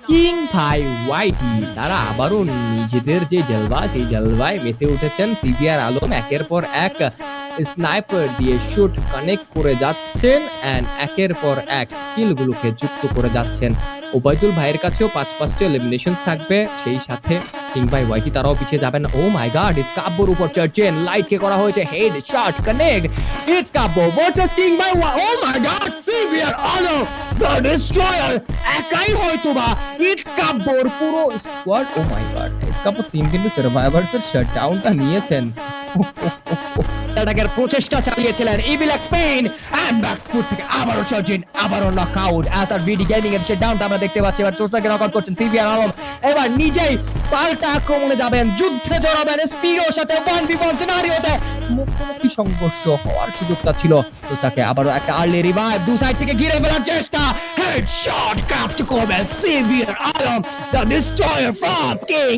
King ভাই ওয়াইটি তারা আবারও নিজেদের যে জলবা সেই জলবায় মেতে উঠেছেন। সিভিআর আলম একের পর এক স্নাইপার দিয়ে শুট কানেক্ট করে যাচ্ছেন এন্ড একের পর এক কিলগুলোকে যুক্ত করে যাচ্ছেন। ওবায়দুল ভাইয়ের কাছেও 5-5টি এলিমিনেশনস থাকবে, সেই সাথে কিং ভাই ওয়াইটি তারাও পিছিয়ে যাবেন। ও মাই গড, ইটস কাব্যর উপর চড়ছেন, লাইট কে করা হয়েছে head shot connect. It's Kavya versus king ভাই। Oh my god, CVR Alam the destroyer একাই হয়তোবা ইটস কাব্যর পুরো squad. Oh my god, it's কাব্যর টিম কিন্তু সার্ভাইভার্সের শাটডাউনটা নিয়েছেন। অ্যাটাকের প্রচেষ্টা চালিয়েছিলেন ইভিল পেইন এন্ড ব্যাকফুট থেকে আবারও চার্জিন, আবারও নকআউট। আর ভিডি গেমিং এর শাটডাউনটা আমরা দেখতে পাচ্ছি। এবার তোস্তাকে নকআউট করছেন সিভিআর আলম। এবার নিজেই পাল্টা আক্রমণে যাবেন, যুদ্ধে জড়াবেন স্পিডোর সাথে 1v1 সিনারিওতে মুখোমুখি সংঘর্ষ হওয়ার সুযোগটা ছিল। তোস্তাকে আবারও একটা আর্লি রিভাইভ, দু সাইড থেকে ঘিরে ফেলার চেষ্টা, হেডশট ক্যাপচার করবেন CBR Alam the destroyer from king.